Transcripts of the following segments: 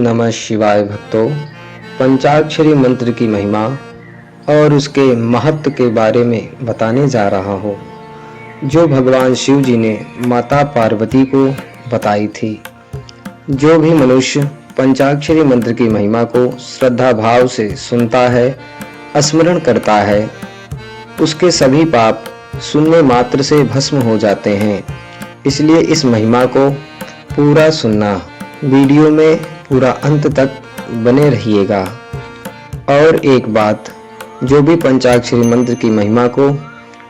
नमः शिवाय भक्तों, पंचाक्षरी मंत्र की महिमा और उसके महत्व के बारे में बताने जा रहा हूँ, जो भगवान शिव जी ने माता पार्वती को बताई थी। जो भी मनुष्य पंचाक्षरी मंत्र की महिमा को श्रद्धा भाव से सुनता है, स्मरण करता है, उसके सभी पाप सुनने मात्र से भस्म हो जाते हैं। इसलिए इस महिमा को पूरा सुनना, वीडियो में पूरा अंत तक बने रहिएगा। और एक बात, जो भी पंचाक्षरी मंत्र की महिमा को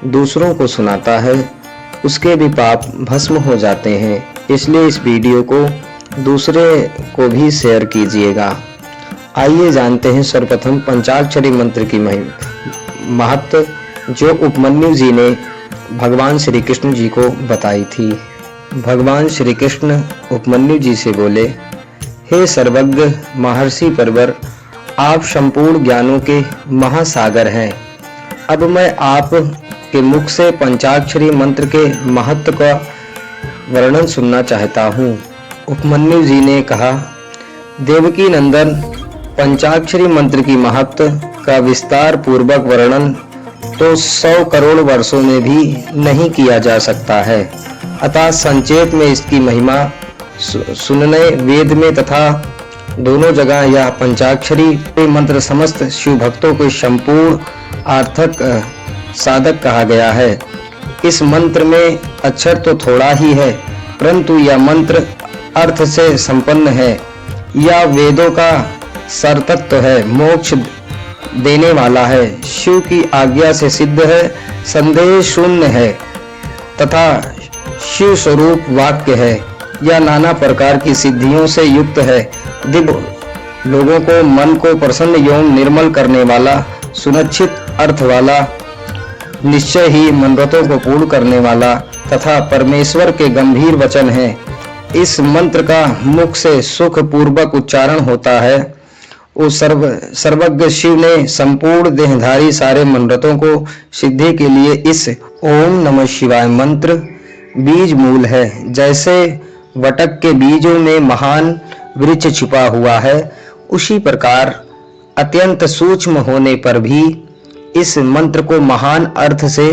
दूसरों को सुनाता है, उसके भी पाप भस्म हो जाते हैं। इसलिए इस वीडियो को दूसरे को भी शेयर कीजिएगा। आइए जानते हैं सर्वप्रथम पंचाक्षरी मंत्र की महत्व, जो उपमन्यु जी ने भगवान श्री कृष्ण जी को बताई थी। भगवान श्री कृष्ण उपमन्यु जी से बोले, हे सर्वज्ञ महर्षि परवर, आप संपूर्ण ज्ञानों के महासागर हैं। अब मैं आप के मुख से पंचाक्षरी मंत्र के महत्व का वर्णन सुनना चाहता हूँ। उपमन्यु जी ने कहा, देवकी नंदन, पंचाक्षरी मंत्र की महत्व का विस्तार पूर्वक वर्णन तो 100 करोड़ वर्षों में भी नहीं किया जा सकता है। अतः संक्षेप में इसकी महिमा सुनने वेद में तथा दोनों जगह यह पंचाक्षरी मंत्र समस्त शिव भक्तों के संपूर्ण आर्थक साधक कहा गया है। इस मंत्र में अक्षर तो थोड़ा ही है, परंतु यह मंत्र अर्थ से संपन्न है। यह वेदों का सरतत्व है, मोक्ष देने वाला है, शिव की आज्ञा से सिद्ध है, संदेह शून्य है तथा शिव स्वरूप वाक्य है। यह नाना प्रकार की सिद्धियों से युक्त है। दिव्य लोगों को मन को प्रसन्न एवं निर्मल करने वाला, सुनिश्चित अर्थ वाला, निश्चय ही मनोरथों को पूर्ण करने वाला तथा परमेश्वर के गंभीर वचन है। इस मंत्र का मुख से सुख पूर्वक उच्चारण होता है। उस सर्वज्ञ शिव ने संपूर्ण देहधारी सारे मनोरथों को सिद्धि के लिए इस ओम नमः शिवाय मंत्र बीज मूल है। जैसे वटक के बीजों में महान वृक्ष छिपा हुआ है, उसी प्रकार अत्यंत सूक्ष्म होने पर भी इस मंत्र को महान अर्थ से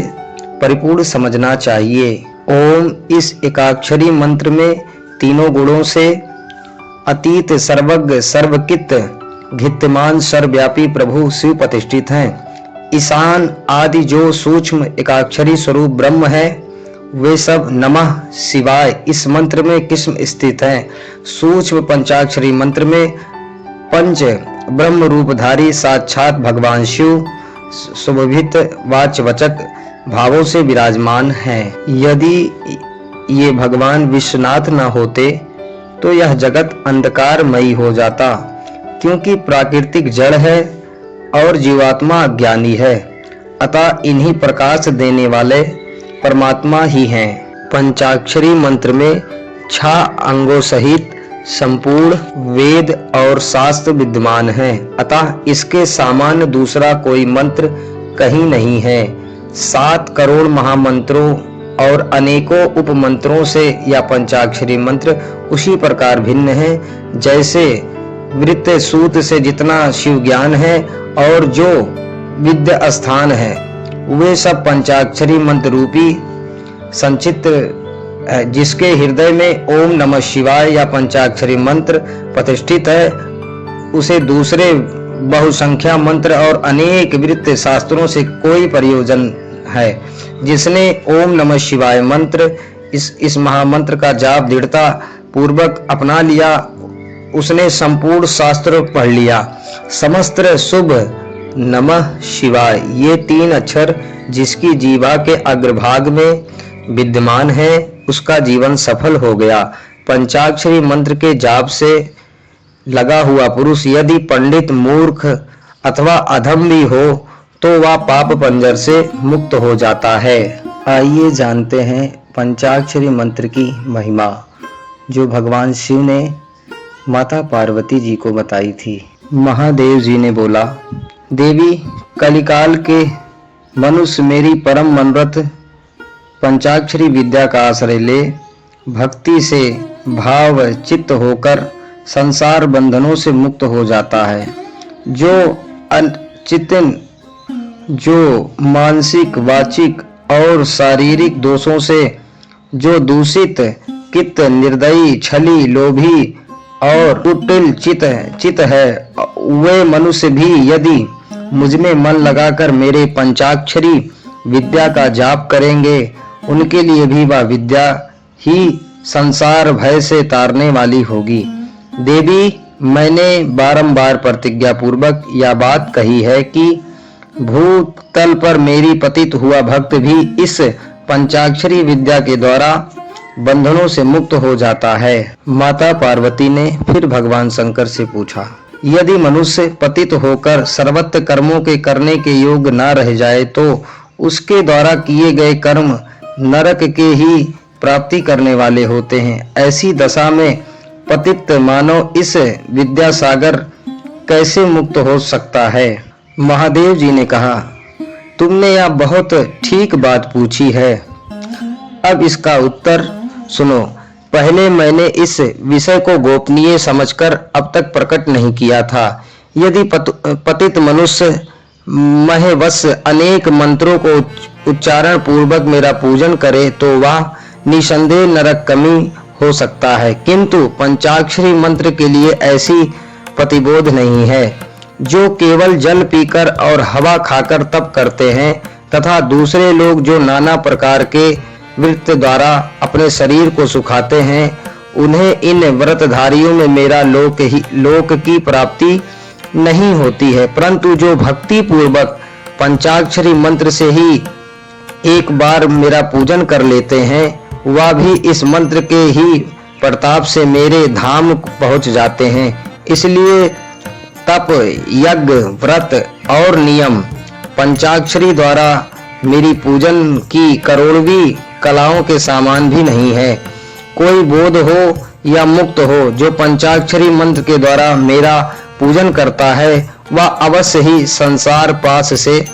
परिपूर्ण समझना चाहिए। ओम इस एकाक्षरी मंत्र में तीनों गुणों से अतीत सर्वज्ञ सर्वकित घित्यमान सर्वव्यापी प्रभु शिव प्रतिष्ठित हैं। ईशान आदि जो सूक्ष्म एकाक्षरी स्वरूप ब्रह्म है, वे सब नमः शिवाय इस मंत्र में किस्म स्थित हैं। सूक्ष्म पंचाक्षरी मंत्र में पंच ब्रह्म रूपधारी साक्षात भगवान शिव सुभित वाचवचक भावों से विराजमान हैं। यदि ये भगवान विश्वनाथ न होते तो यह जगत अंधकारमयी हो जाता, क्योंकि प्राकृतिक जड़ है और जीवात्मा अज्ञानी है। अतः इन्हीं प्रकाश देने वाले परमात्मा ही हैं। पंचाक्षरी मंत्र में 6 अंगों सहित संपूर्ण वेद और शास्त्र विद्यमान हैं। अतः इसके सामान्य दूसरा कोई मंत्र कहीं नहीं है। 7 करोड़ महामंत्रों और अनेकों उपमंत्रों से यह पंचाक्षरी मंत्र उसी प्रकार भिन्न है, जैसे वृत्त सूत से जितना शिव ज्ञान है और जो विद्या स्थान है, वे सब पंचाक्षरी मंत्र रूपी संचित है। जिसके हृदय में ओम नमः शिवाय या पंचाक्षरी मंत्र प्रतिष्ठित है, उसे दूसरे बहुसंख्या मंत्र और अनेक वृत्त शास्त्रों से कोई प्रयोजन है। जिसने ओम नमः शिवाय मंत्र इस महामंत्र का जाप दृढ़ता पूर्वक अपना लिया, उसने संपूर्ण शास्त्र पढ़ लिया। समस्त शुभ नमः शिवाय ये 3 अक्षर जिसकी जीवा के अग्रभाग में विद्यमान है, उसका जीवन सफल हो गया। पंचाक्षरी मंत्र के जाप से लगा हुआ पुरुष यदि पंडित, मूर्ख अथवा अधम भी हो तो वह पाप पंजर से मुक्त हो जाता है। आइए जानते हैं पंचाक्षरी मंत्र की महिमा, जो भगवान शिव ने माता पार्वती जी को बताई थी। महादेव जी ने बोला, देवी, कलिकाल के मनुष्य मेरी परम मनोरथ पंचाक्षरी विद्या का आश्रय ले भक्ति से भाव चित्त होकर संसार बंधनों से मुक्त हो जाता है। जो अचेतन, जो मानसिक, वाचिक और शारीरिक दोषों से, जो दूषित, कित, निर्दयी, छली, लोभी और कुटिल चित है, वे मनुष्य भी यदि मुझमें मन लगाकर मेरे पंचाक्षरी विद्या का जाप करेंगे, उनके लिए भी वह विद्या ही संसार भय से तारने वाली होगी। देवी, मैंने बारंबार प्रतिज्ञा पूर्वक यह बात कही है कि भूतल पर मेरी पतित हुआ भक्त भी इस पंचाक्षरी विद्या के द्वारा बंधनों से मुक्त हो जाता है। माता पार्वती ने फिर भगवान शंकर से पूछा, यदि मनुष्य पतित होकर सर्वत्र कर्मों के करने के योग्य न रह जाए तो उसके द्वारा किए गए कर्म नरक के ही प्राप्ति करने वाले होते हैं। ऐसी दशा में पतित मानव इस विद्या सागर कैसे मुक्त हो सकता है? महादेव जी ने कहा, तुमने यह बहुत ठीक बात पूछी है। अब इसका उत्तर सुनो। पहले मैंने इस विषय को गोपनीय समझकर अब तक प्रकट नहीं किया था। यदि पतित मनुष्य महवश अनेक मंत्रों को उच्चारण पूर्वक मेरा पूजन करे तो वह निसंदेह नरक कमी हो सकता है, किंतु पंचाक्षरी मंत्र के लिए ऐसी प्रतिबोध नहीं है। जो केवल जल पीकर और हवा खाकर तप करते हैं तथा दूसरे लोग जो नाना प्रकार के व्रत द्वारा अपने शरीर को सुखाते हैं, उन्हें इन व्रतधारियों में मेरा लोक की प्राप्ति नहीं होती है। परंतु जो भक्ति पूर्वक पंचाक्षरी मंत्र से ही एक बार मेरा पूजन कर लेते हैं, वह भी इस मंत्र के ही प्रताप से मेरे धाम पहुंच जाते हैं। इसलिए तप, यज्ञ, व्रत और नियम पंचाक्षरी द्वारा मेरी पूजन की करोड़वीं कलाओं के समान भी नहीं है। कोई बोध हो या मुक्त हो, जो पंचाक्षरी मंत्र के द्वारा मेरा पूजन करता है, वह अवश्य ही संसार पाश से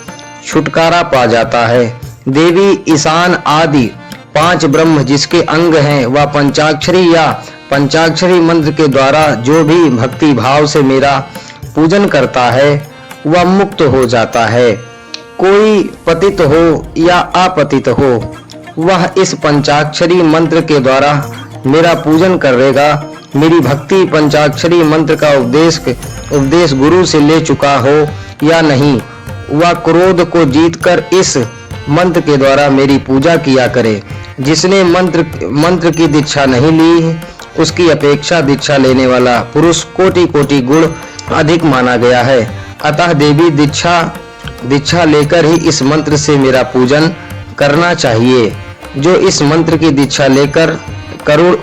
छुटकारा पा जाता है। देवी, ईशान आदि 5 ब्रह्म जिसके अंग हैं, वह पंचाक्षरी या पंचाक्षरी मंत्र के द्वारा जो भी भक्ति भाव से मेरा पूजन करता है, वह मुक्त हो जाता है। कोई पतित हो या अपतित हो, वह इस पंचाक्षरी मंत्र के द्वारा मेरा पूजन करेगा। मेरी भक्ति पंचाक्षरी मंत्र का उपदेश गुरु से ले चुका हो या नहीं, वह क्रोध को जीतकर इस मंत्र के द्वारा मेरी पूजा किया करे। जिसने मंत्र की दीक्षा नहीं ली, उसकी अपेक्षा दीक्षा लेने वाला पुरुष कोटि कोटि गुण अधिक माना गया है। अतः देवी, दीक्षा लेकर ही इस मंत्र से मेरा पूजन करना चाहिए। जो इस मंत्र की दीक्षा लेकर करुण,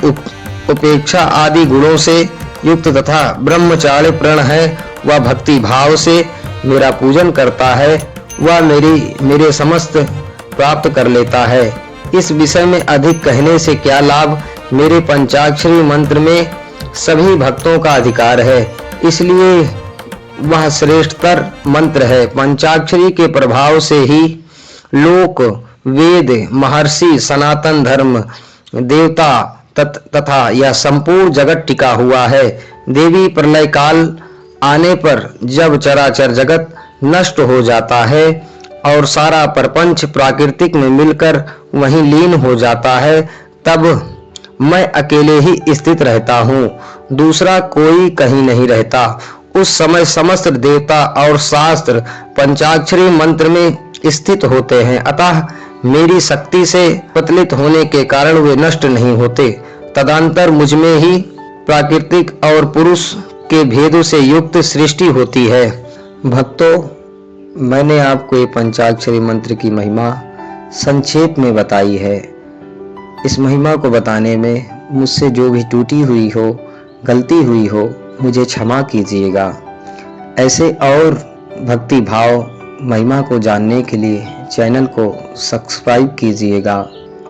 उपेक्षा आदि गुणों से युक्त तथा ब्रह्मचार्य प्रण है, वह भक्ति भाव से मेरा पूजन करता है, वह मेरे समस्त प्राप्त कर लेता है। इस विषय में अधिक कहने से क्या लाभ? मेरे पंचाक्षरी मंत्र में सभी भक्तों का अधिकार है, इसलिए वह श्रेष्ठतर मंत्र है। पंचाक्षरी के प्रभाव से ही लोक, वेद, महर्षि, सनातन धर्म, देवता तथा यह संपूर्ण जगत टिका हुआ है। देवी, प्रलय काल आने पर जब चराचर जगत नष्ट हो जाता है और सारा प्रपंच प्राकृतिक में मिलकर वहीं लीन हो जाता है, तब मैं अकेले ही स्थित रहता हूँ, दूसरा कोई कहीं नहीं रहता। उस समय समस्त देवता और शास्त्र पंचाक्षरी मंत्र में स्थित होते हैं, अतः मेरी शक्ति से पतलित होने के कारण वे नष्ट नहीं होते। तदंतर मुझमें ही प्राकृतिक और पुरुष के भेदों से युक्त सृष्टि होती है। भक्तों, मैंने आपको ये पंचाक्षरी मंत्र की महिमा संक्षेप में बताई है। इस महिमा को बताने में मुझसे जो भी टूटी हुई हो, गलती हुई हो, मुझे क्षमा कीजिएगा। ऐसे और भक्ति भाव महिमा को जानने के लिए चैनल को सब्सक्राइब कीजिएगा।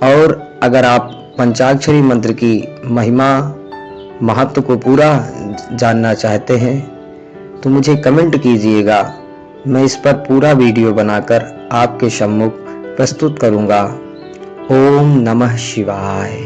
और अगर आप पंचाक्षरी मंत्र की महिमा महत्व को पूरा जानना चाहते हैं तो मुझे कमेंट कीजिएगा। मैं इस पर पूरा वीडियो बनाकर आपके सम्मुख प्रस्तुत करूंगा। ओम नमः शिवाय।